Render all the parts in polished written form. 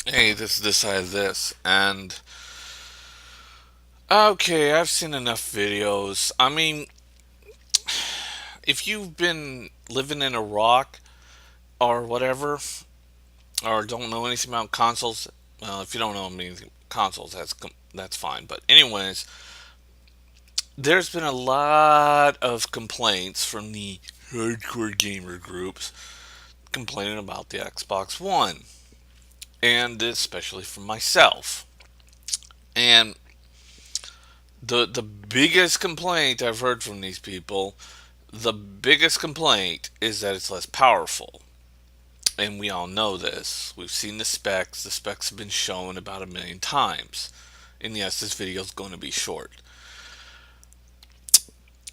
Hey, this is this side of this, and okay, I've seen enough videos. I mean, if you've been living in a rock or whatever, or don't know anything about consoles, well, if you don't know anything about consoles, that's fine. But anyways, there's been a lot of complaints from the hardcore gamer groups complaining about the Xbox One, and especially from myself. And the biggest complaint I've heard from these people, the biggest complaint is that it's less powerful. And we all know this. We've seen the specs. The specs have been shown about a million times. And yes, this video is going to be short.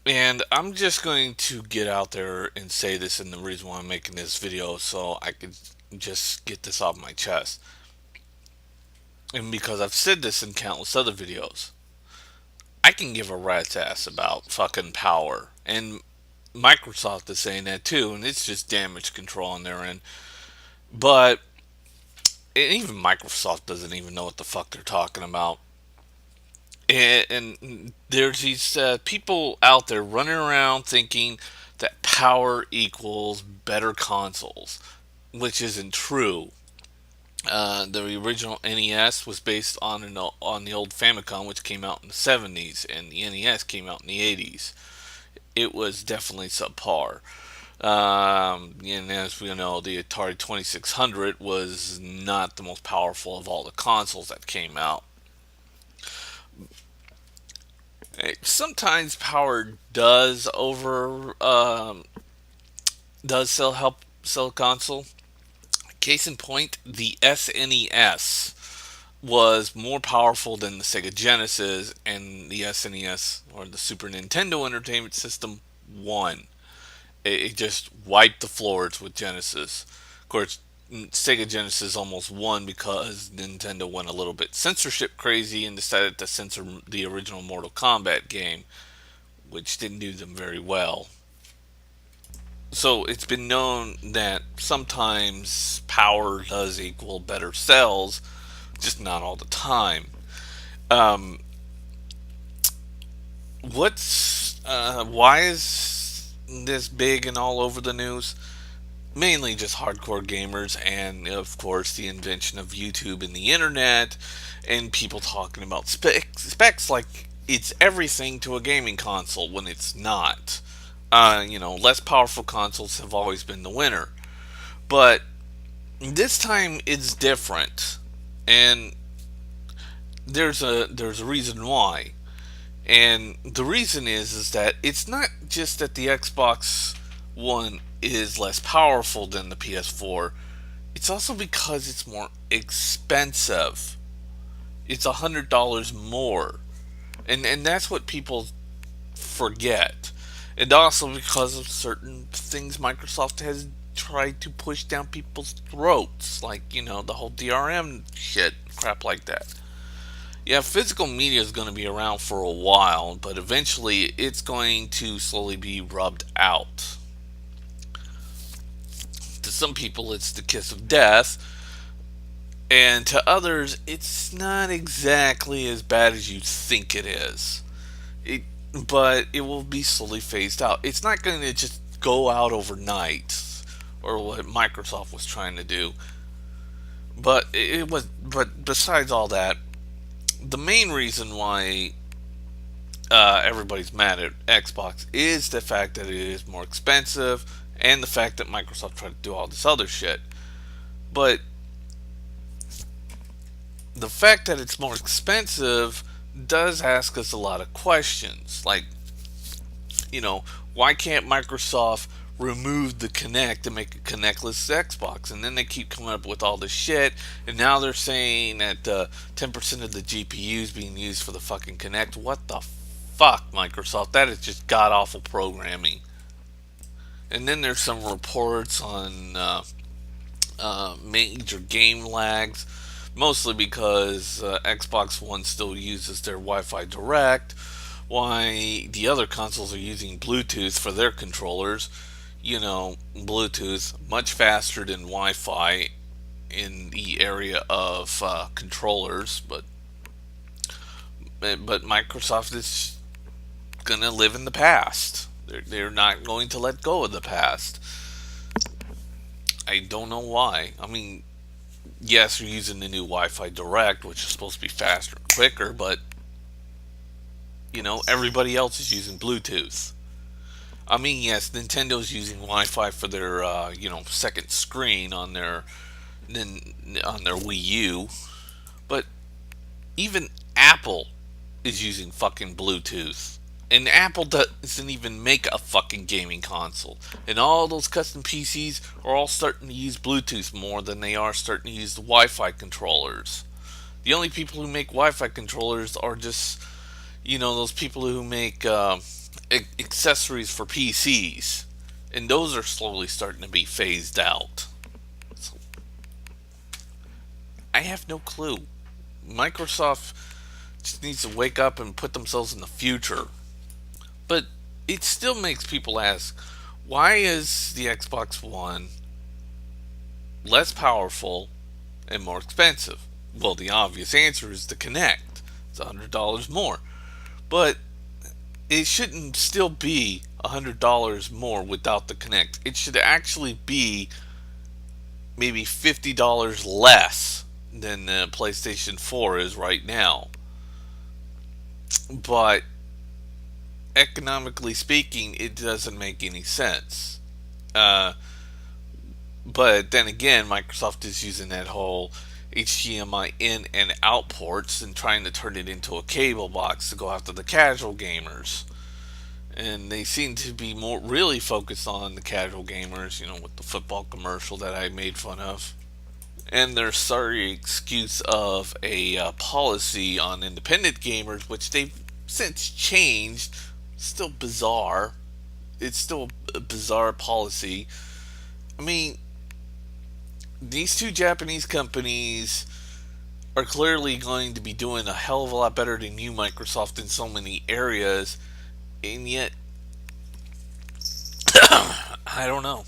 And I'm just going to get out there and say this, and the reason why I'm making this video so I could just get this off my chest. And because I've said this in countless other videos, I can give a rat's ass about fucking power. And Microsoft is saying that too, and it's just damage control on their end. But even Microsoft doesn't even know what the fuck they're talking about. And there's these people out there running around thinking that power equals better consoles, which isn't true. The original NES was based on the old Famicom, which came out in the 70s, and the NES came out in the 80s. It was definitely subpar. And as we know, the Atari 2600 was not the most powerful of all the consoles that came out. Sometimes power does sell a console. Case in point, the SNES was more powerful than the Sega Genesis, and the SNES, or the Super Nintendo Entertainment System, won. It just wiped the floors with Genesis. Of course, Sega Genesis almost won because Nintendo went a little bit censorship crazy and decided to censor the original Mortal Kombat game, which didn't do them very well. So it's been known that sometimes power does equal better sales, just not all the time. Um, why is this big and all over the news? Mainly just hardcore gamers, and of course the invention of YouTube and the internet, and people talking about specs like it's everything to a gaming console when it's not. Less powerful consoles have always been the winner, but this time it's different, and there's a reason why. And the reason is that it's not just that the Xbox One is less powerful than the PS4. It's also because it's more expensive. It's $100 more, and that's what people forget. And also because of certain things Microsoft has tried to push down people's throats, like the whole DRM shit, crap like that. Yeah, physical media is going to be around for a while, but eventually it's going to slowly be rubbed out. To some people, it's the kiss of death, and to others, it's not exactly as bad as you think it is. It, but it will be slowly phased out. It's not going to just go out overnight, or what Microsoft was trying to do. But it was. But besides all that, the main reason why everybody's mad at Xbox is the fact that it is more expensive and the fact that Microsoft tried to do all this other shit. But the fact that it's more expensive does ask us a lot of questions. Like, you know, why can't Microsoft remove the Kinect and make a Kinectless Xbox? And then they keep coming up with all this shit, and now they're saying that 10% of the GPU is being used for the fucking Kinect. What the fuck, Microsoft? That is just god awful programming. And then there's some reports on major game lags, mostly because Xbox One still uses their Wi-Fi Direct, why the other consoles are using Bluetooth for their controllers. Bluetooth much faster than Wi-Fi, in the area of controllers, but Microsoft is gonna live in the past. They're not going to let go of the past. I don't know why. I mean, yes, you're using the new Wi-Fi Direct, which is supposed to be faster and quicker, but everybody else is using Bluetooth. I mean, yes, Nintendo's using Wi-Fi for their second screen on their Wii U, but even Apple is using fucking Bluetooth. And Apple doesn't even make a fucking gaming console. And all those custom PCs are all starting to use Bluetooth more than they are starting to use the Wi Fi controllers. The only people who make Wi Fi controllers are just, those people who make accessories for PCs. And those are slowly starting to be phased out. So, I have no clue. Microsoft just needs to wake up and put themselves in the future. But it still makes people ask, why is the Xbox One less powerful and more expensive? Well, the obvious answer is the Kinect. It's $100 more. But it shouldn't still be $100 more without the Kinect. It should actually be maybe $50 less than the PlayStation 4 is right now. But economically speaking, it doesn't make any sense. Uh, but then again, Microsoft is using that whole HDMI in and out ports and trying to turn it into a cable box to go after the casual gamers. And they seem to be more really focused on the casual gamers, with the football commercial that I made fun of. And their sorry excuse of a policy on independent gamers, which they've since changed. Still bizarre. It's still a bizarre policy. I mean, these two Japanese companies are clearly going to be doing a hell of a lot better than you, Microsoft, in so many areas, and yet, I don't know.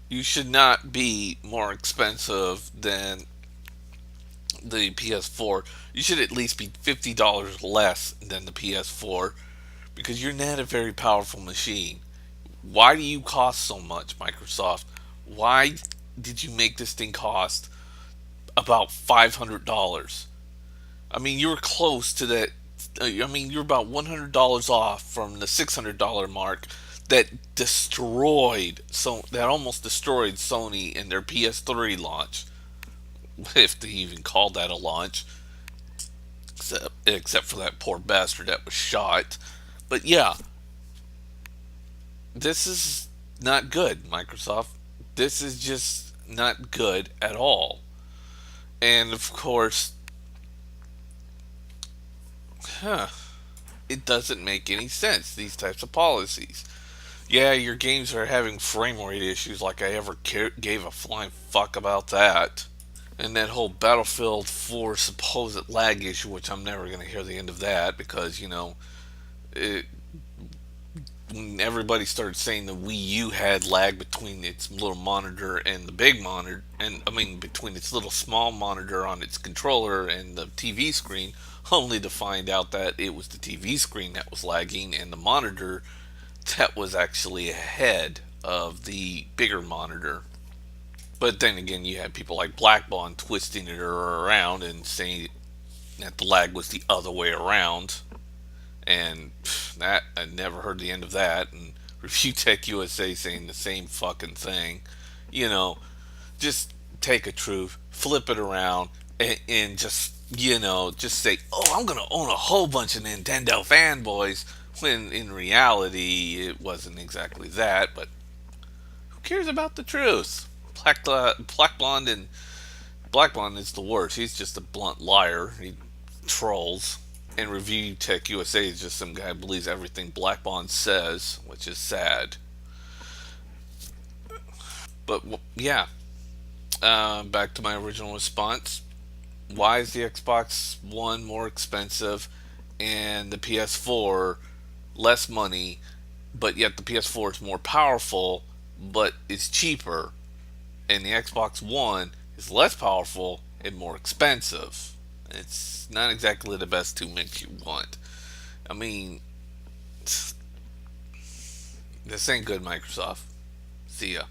You should not be more expensive than the PS4. You should at least be $50 less than the PS4 because you're not a very powerful machine. Why do you cost so much, Microsoft? Why did you make this thing cost about $500? I mean, you were close to that. I mean, you're about $100 off from the $600 mark that almost destroyed Sony in their PS3 launch, if they even called that a launch, except for that poor bastard that was shot. But yeah, this is not good, Microsoft. This is just not good at all. And of course, huh, it doesn't make any sense, these types of policies. Yeah, your games are having frame rate issues like I ever gave a flying fuck about that. And that whole Battlefield 4 supposed lag issue, which I'm never going to hear the end of that because, it, when everybody started saying the Wii U had lag between its little monitor and the big monitor, and I mean between its little small monitor on its controller and the TV screen, only to find out that it was the TV screen that was lagging and the monitor that was actually ahead of the bigger monitor. But then again, you had people like Blackbond twisting it around and saying that the lag was the other way around. And that, I never heard the end of that. And Review Tech USA saying the same fucking thing. You know, just take a truth, flip it around, and just say, oh, I'm going to own a whole bunch of Nintendo fanboys. When in reality, it wasn't exactly that. But who cares about the truth? Black Blonde and Black Blonde is the worst. He's just a blunt liar. He trolls. And Review Tech USA is just some guy who believes everything Black Blonde says, which is sad. But yeah, back to my original response. Why is the Xbox One more expensive and the PS4 less money, but yet the PS4 is more powerful, but it's cheaper, and the Xbox One is less powerful and more expensive. It's not exactly the best two mix you want. I mean, this ain't good, Microsoft. See ya.